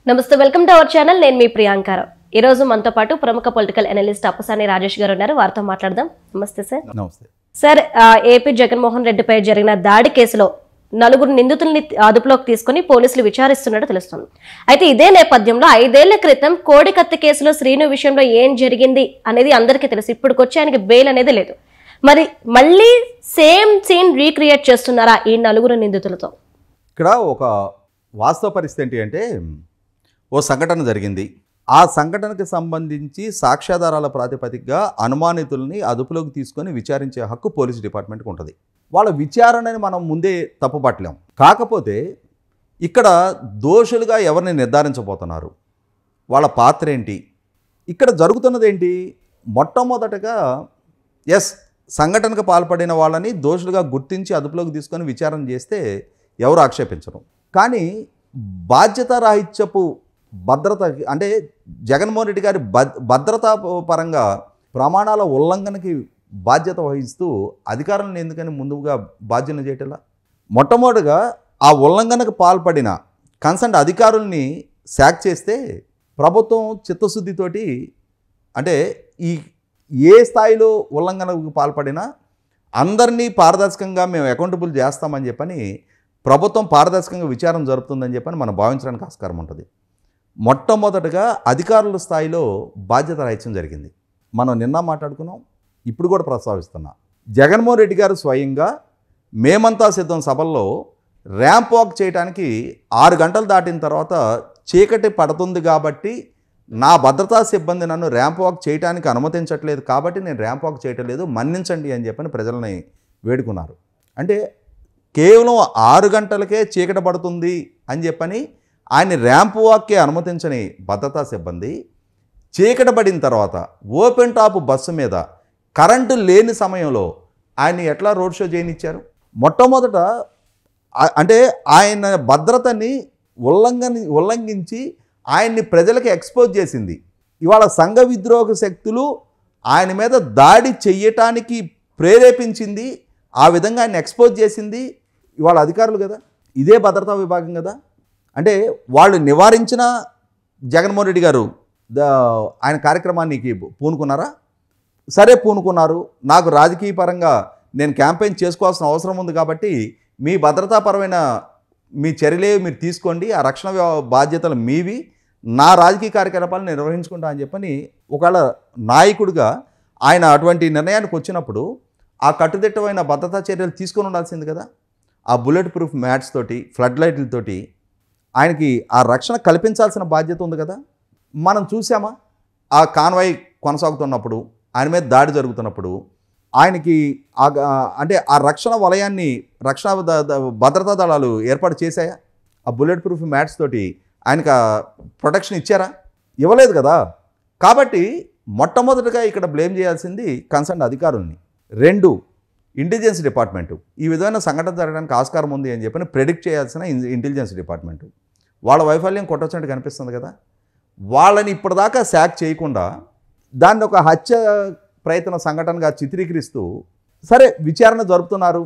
నమస్తే, welcome to our channel. నేను మీ ప్రియాంకారావు. ఈ రోజు మనతో పాటు ప్రముఖ పొలిటికల్ అనలిస్ట్ అప్పసాని రాజేష్ గారు ఉన్నారు. వారితో మాట్లాడదాం. నమస్తే సార్. నమస్తే సార్, ఏపీ జగన్మోహన్ రెడ్డిపై జరిగిన దాడి కేసులో 4 నిందితుల్ని అదుపులోకి తీసుకుని పోలీసులు విచారిస్తున్నట్టు తెలుస్తుంది. అయితే ఇదే నేపథ్యంలో 5 ఏళ్ల క్రితం కోడికత్తి కేసులో శ్రీను విషయంలో ఏం జరిగింది అనేది అందరికీ తెలుసు. ఇప్పుడుకొచ్చి ఆయనకి బెయిల్ అనేది లేదు. మరి మళ్ళీ సేమ్ సీన్ రీక్రియేట్ చేస్తున్నారా ఈ 4 నిందితులతో? ఇక్కడ ఒక వాస్తవ పరిస్థితి ఏంటి అంటే, ఓ సంఘటన జరిగింది. ఆ సంఘటనకు సంబంధించి సాక్ష్యాధారాల ప్రాతిపదికగా అనుమానితుల్ని అదుపులోకి తీసుకొని విచారించే హక్కు పోలీస్ డిపార్ట్మెంట్కి ఉంటుంది. వాళ్ళ విచారణని మనం ముందే తప్పుపట్టలేం. కాకపోతే ఇక్కడ దోషులుగా ఎవరిని నిర్ధారించబోతున్నారు, వాళ్ళ పాత్ర ఏంటి, ఇక్కడ జరుగుతున్నది ఏంటి? మొట్టమొదటగా సంఘటనకు పాల్పడిన వాళ్ళని దోషులుగా గుర్తించి అదుపులోకి తీసుకొని విచారణ చేస్తే ఎవరు ఆక్షేపించరు. కానీ బాధ్యతారాహిత్యపు భద్రత అంటే జగన్మోహన్ రెడ్డి గారి భద్రతా పరంగా ప్రమాణాల ఉల్లంఘనకి బాధ్యత వహిస్తూ అధికారులను ఎందుకని ముందుగా బాధ్యతలు చేయటంలా? మొట్టమొదటిగా ఆ ఉల్లంఘనకు పాల్పడిన కన్సర్న్ అధికారుల్ని శాక్ చేస్తే ప్రభుత్వం చిత్తశుద్ధితోటి, అంటే ఏ స్థాయిలో ఉల్లంఘనకు పాల్పడినా అందరినీ పారదర్శకంగా మేము అకౌంటబుల్ చేస్తామని చెప్పని ప్రభుత్వం పారదర్శకంగా విచారణ జరుపుతుందని చెప్పని మనం భావించడానికి ఆస్కారం ఉంటుంది. మొట్టమొదటగా అధికారుల స్థాయిలో బాధ్యత రాహిత్యం జరిగింది. మనం నిన్న మాట్లాడుకున్నాం, ఇప్పుడు కూడా ప్రస్తావిస్తున్నా. జగన్మోహన్ రెడ్డి గారు స్వయంగా మేమంతా సిద్ధం సభల్లో ర్యాంప్ వాక్ చేయడానికి 6 గంటలు దాటిన తర్వాత చీకటి పడుతుంది కాబట్టి నా భద్రతా సిబ్బంది నన్ను ర్యాంప్ వాక్ చేయడానికి అనుమతించట్లేదు కాబట్టి నేను ర్యాంప్ వాక్ చేయటం లేదు, మన్నించండి అని చెప్పని ప్రజలని వేడుకున్నారు. అంటే కేవలం 6 గంటలకే చీకటి పడుతుంది అని చెప్పని ఆయన ర్యాంప్ వాక్కే అనుమతించని భద్రతా సిబ్బంది చీకటి పడిన తర్వాత ఓపెన్ టాప్ బస్సు మీద కరెంటు లేని సమయంలో ఆయన ఎట్లా రోడ్ షో చేయనిచ్చారు? మొట్టమొదట అంటే ఆయన భద్రతని ఉల్లంఘించి ఆయన్ని ప్రజలకు ఎక్స్పోజ్ చేసింది. ఇవాళ సంఘ విద్రోహ శక్తులు ఆయన మీద దాడి చెయ్యటానికి ప్రేరేపించింది, ఆ విధంగా ఆయన ఎక్స్పోజ్ చేసింది ఇవాళ అధికారులు కదా, ఇదే భద్రతా విభాగం కదా. అంటే వాళ్ళు నివారించిన జగన్మోహన్ రెడ్డి గారు ఆయన కార్యక్రమానికి పూనుకున్నారా? సరే పూనుకున్నారు. నాకు రాజకీయ పరంగా నేను క్యాంపెయిన్ చేసుకోవాల్సిన అవసరం ఉంది కాబట్టి మీ భద్రతాపరమైన మీ చర్యలే మీరు తీసుకోండి, ఆ రక్షణ బాధ్యతలు మీవి, నా రాజకీయ కార్యకలాపాలను నిర్వహించుకుంటా అని చెప్పని ఒకవేళ నాయకుడిగా ఆయన అటువంటి నిర్ణయానికి వచ్చినప్పుడు ఆ కట్టుదిట్టమైన భద్రతా చర్యలు తీసుకొని ఉండాల్సింది కదా. ఆ బుల్లెట్ ప్రూఫ్ మ్యాట్స్ తోటి, ఫ్లడ్ లైట్లతోటి ఆయనకి ఆ రక్షణ కల్పించాల్సిన బాధ్యత ఉంది కదా. మనం చూసామా ఆ కాన్వాయ్ కొనసాగుతున్నప్పుడు, ఆయన మీద దాడి జరుగుతున్నప్పుడు ఆయనకి అంటే ఆ రక్షణ వలయాన్ని భద్రతా దళాలు ఏర్పాటు చేశాయా? ఆ బుల్లెట్ ప్రూఫ్ మ్యాట్స్ తోటి ఆయనకు ప్రొటెక్షన్ ఇచ్చారా? ఇవ్వలేదు కదా. కాబట్టి మొట్టమొదటిగా ఇక్కడ బ్లేమ్ చేయాల్సింది కన్సర్న్ అధికారుల్ని. 2, ఇంటెలిజెన్స్ డిపార్ట్మెంటు. ఈ విధమైన సంఘటన జరగడానికి ఆస్కారం ఉంది అని చెప్పని ప్రెడిక్ట్ చేయాల్సిన ఇంటెలిజెన్స్ డిపార్ట్మెంటు వాళ్ళ వైఫల్యం కొట్టొచ్చినట్టు కనిపిస్తుంది కదా. వాళ్ళని ఇప్పటిదాకా శాక్ చేయకుండా దాన్ని ఒక హత్య ప్రయత్న సంఘటనగా చిత్రీకరిస్తూ సరే విచారణ జరుపుతున్నారు.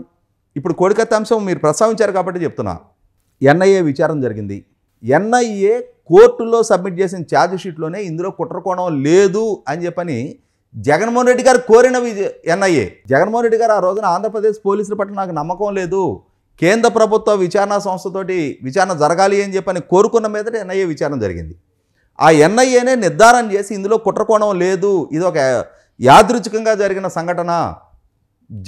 ఇప్పుడు కోడికత్తి అంశం మీరు ప్రస్తావించారు కాబట్టి చెప్తున్నా. ఎన్ఐఏ విచారణ జరిగింది. ఎన్ఐఏ కోర్టులో సబ్మిట్ చేసిన ఛార్జ్ షీట్లోనే ఇందులో కుట్రకోణం లేదు అని చెప్పని జగన్మోహన్ రెడ్డి గారు కోరిన ఎన్ఐఏ. జగన్మోహన్ రెడ్డి గారు ఆ రోజున ఆంధ్రప్రదేశ్ పోలీసుల పట్ల నాకు నమ్మకం లేదు, కేంద్ర ప్రభుత్వ విచారణ సంస్థతోటి విచారణ జరగాలి అని చెప్పని కోరుకున్న మీదట ఎన్ఐఏ విచారణ జరిగింది. ఆ ఎన్ఐఏనే నిర్ధారణ చేసి ఇందులో కుట్రకోణం లేదు, ఇది ఒక యాదృచ్ఛికంగా జరిగిన సంఘటన,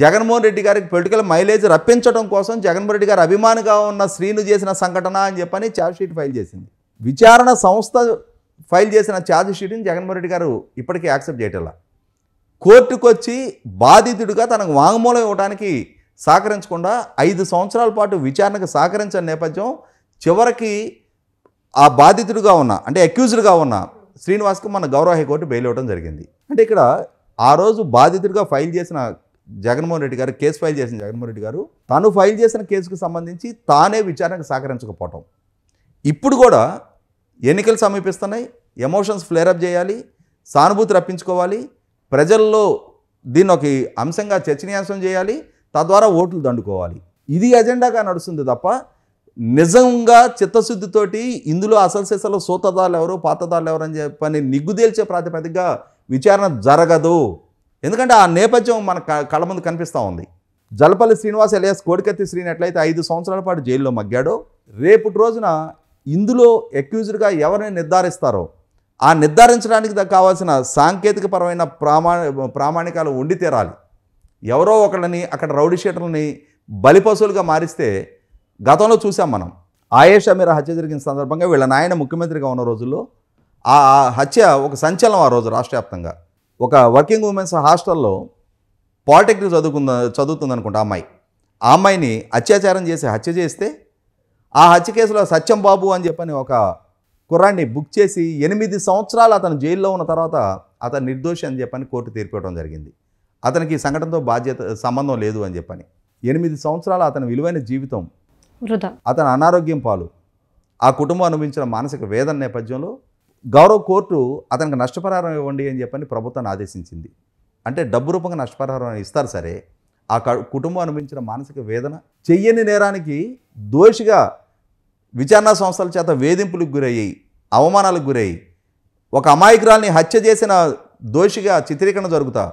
జగన్మోహన్ రెడ్డి గారికి పొలిటికల్ మైలేజ్ రప్పించడం కోసం జగన్మోహన్ రెడ్డి గారు అభిమానిగా ఉన్న శ్రీను చేసిన సంఘటన అని చెప్పని ఛార్జ్ షీట్ ఫైల్ చేసింది. విచారణ సంస్థ ఫైల్ చేసిన ఛార్జ్ షీట్ని జగన్మోహన్ రెడ్డి గారు ఇప్పటికీ యాక్సెప్ట్ చేయటంలా. కోర్టుకు వచ్చి బాధితుడిగా తనకు వాంగ్మూలం ఇవ్వడానికి సహకరించకుండా 5 సంవత్సరాల పాటు విచారణకు సహకరించిన నేపథ్యం చివరికి ఆ బాధితుడిగా ఉన్న అంటే అక్యూజ్డ్గా ఉన్న శ్రీనివాస్కి మన గౌరవ హైకోర్టు బెయిల్ ఇవ్వడం జరిగింది. అంటే ఇక్కడ ఆ రోజు బాధితుడిగా ఫైల్ చేసిన జగన్మోహన్ రెడ్డి గారు, కేసు ఫైల్ చేసిన జగన్మోహన్ రెడ్డి గారు తను ఫైల్ చేసిన కేసుకు సంబంధించి తానే విచారణకు సహకరించకపోవటం. ఇప్పుడు కూడా ఎన్నికలు సమీపిస్తున్నాయి, ఎమోషన్స్ ఫ్లేరప్ చేయాలి, సానుభూతి రప్పించుకోవాలి, ప్రజల్లో దీన్ని ఒక అంశంగా చర్చనీయాంశం చేయాలి, తద్వారా ఓట్లు దండుకోవాలి. ఇది ఎజెండాగా నడుస్తుంది తప్ప నిజంగా చిత్తశుద్ధితోటి ఇందులో అసలు సిసలు సూతదారులు ఎవరు పాతదారులు ఎవరు అని చెప్పని నిగ్గుదేల్చే ప్రాతిపదికగా విచారణ జరగదు. ఎందుకంటే ఆ నేపథ్యం మన కళ్ళ ముందు కనిపిస్తూ ఉంది. జలపల్లి శ్రీనివాస్ ఎలియాస్ కోడికత్తి శ్రీని ఎట్లయితే 5 సంవత్సరాల పాటు జైల్లో మగ్గాడో, రేపటి రోజున ఇందులో అక్యూజ్డ్గా ఎవరిని నిర్ధారిస్తారో ఆ నిర్ధారించడానికి కావాల్సిన సాంకేతికపరమైన ప్రామాణికాలు ఉండి తీరాలి. ఎవరో ఒకళ్ళని అక్కడ రౌడీ షీటర్లని బలిపశువులుగా మారిస్తే గతంలో చూసాం మనం. ఆయేషా మీరా హత్య జరిగిన సందర్భంగా వీళ్ళ నాయన ముఖ్యమంత్రిగా ఉన్న రోజుల్లో ఆ హత్య ఒక సంచలనం. ఆ రోజు రాష్ట్ర వ్యాప్తంగా ఒక వర్కింగ్ ఉమెన్స్ హాస్టల్లో పాలిటెక్నిక్ చదువుతుంది అనుకుంటా ఆ అమ్మాయిని అత్యాచారం చేసి హత్య చేస్తే ఆ హత్య కేసులో సత్యం బాబు అని చెప్పని ఒక కుర్రాన్ని బుక్ చేసి 8 సంవత్సరాలు అతను జైల్లో ఉన్న తర్వాత అతను నిర్దోషి అని చెప్పని కోర్టు తీర్పు ఇవ్వడం జరిగింది. అతనికి ఈ సంఘటనతో సంబంధం లేదు అని చెప్పని 8 సంవత్సరాలు అతని విలువైన జీవితం వృధా. అతని అనారోగ్యం పాలు, ఆ కుటుంబం అనుభవించిన మానసిక వేదన నేపథ్యంలో గౌరవ కోర్టు అతనికి నష్టపరిహారం ఇవ్వండి అని చెప్పని ప్రభుత్వాన్ని ఆదేశించింది. అంటే డబ్బు రూపంగా నష్టపరిహారం ఇస్తారు సరే, ఆ కుటుంబం అనుభవించిన మానసిక వేదన, చెయ్యని నేరానికి దోషిగా విచారణ సంస్థల చేత వేధింపులకు గురయ్యి అవమానాలకు గురయ్యి ఒక అమాయకురాల్ని హత్య చేసిన దోషిగా చిత్రీకరణ జరుగుతా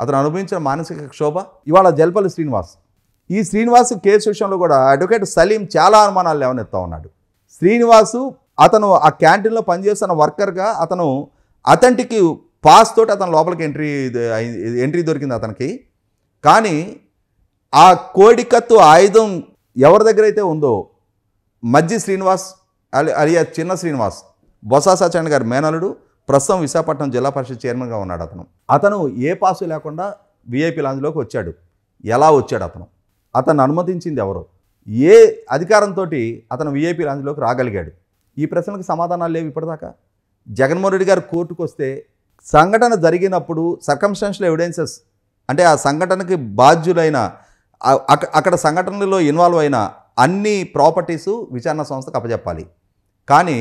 అతను అనుభవించిన మానసిక క్షోభ. ఇవాళ జలపల్లి శ్రీనివాస్, ఈ శ్రీనివాస్ కేసు విషయంలో కూడా అడ్వకేట్ సలీం చాలా అనుమానాలు లేవనెత్తా ఉన్నాడు. శ్రీనివాసు అతను ఆ క్యాంటీన్లో పనిచేస్తున్న వర్కర్గా అతను అథెంటిక్ పాస్ తోటి అతను లోపలికి ఎంట్రీ దొరికింది అతనికి. కానీ ఆ కోడికత్తు ఆయుధం ఎవరి దగ్గర అయితే ఉందో మజ్జి శ్రీనివాస్ అలియా చిన్న శ్రీనివాస్, బొత్స సత్యనారాయణ గారి మేనలుడు, ప్రస్తుతం విశాఖపట్నం జిల్లా పరిషత్ చైర్మన్గా ఉన్నాడు. అతను ఏ పాసు లేకుండా విఐపి లాంజ్లోకి వచ్చాడు. ఎలా వచ్చాడు అతను అనుమతించింది ఎవరు, ఏ అధికారంతో అతను విఐపి లాంజ్లోకి రాగలిగాడు? ఈ ప్రశ్నలకు సమాధానాలు లేవు ఇప్పటిదాకా. జగన్మోహన్ రెడ్డి గారు కోర్టుకు వస్తే సంఘటన జరిగినప్పుడు సర్కమ్స్టాన్షియల్ ఎవిడెన్సెస్ అంటే ఆ సంఘటనకి బాధ్యులైన అక్కడ సంఘటనలో ఇన్వాల్వ్ అయిన అన్ని ప్రాపర్టీసు విచారణ సంస్థకు అప్పచెప్పాలి. కానీ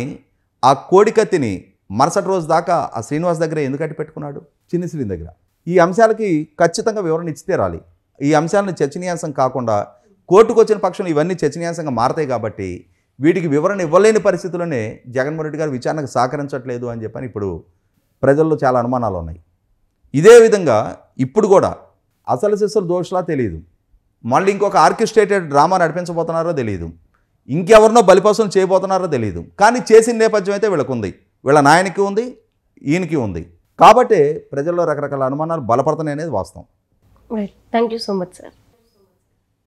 ఆ కోడికత్తిని మరుసటి రోజు దాకా ఆ శ్రీనివాస్ దగ్గర ఎందుకు అట్టి పెట్టుకున్నాడు? చిన్ని శ్రీని దగ్గర. ఈ అంశాలకి ఖచ్చితంగా వివరణ ఇచ్చి తీరాలి. ఈ అంశాలను చర్చనీయాంశం కాకుండా కోర్టుకు వచ్చిన పక్షంలో ఇవన్నీ చర్చనీయాంశంగా మారతాయి. కాబట్టి వీటికి వివరణ ఇవ్వలేని పరిస్థితుల్లోనే జగన్మోహన్ రెడ్డి గారు విచారణకు సహకరించట్లేదు అని చెప్పని ఇప్పుడు ప్రజల్లో చాలా అనుమానాలు ఉన్నాయి. ఇదే విధంగా ఇప్పుడు కూడా అసలు సిసలు దోషలా తెలియదు, మళ్ళీ ఇంకొక ఆర్కెస్ట్రేటెడ్ డ్రామా నడిపించబోతున్నారో తెలియదు, ఇంకెవరినో బలిపశువులు చేయబోతున్నారో తెలియదు. కానీ చేసిన నేపథ్యం అయితే వీళ్ళకు ఉంది, వీళ్ళ నాయనకి ఉంది, ఈయనకి ఉంది. కాబట్టి ప్రజల్లో రకరకాల అనుమానాలు బలపడుతున్నాయి అనేది వాస్తవం. Thank you so much sir.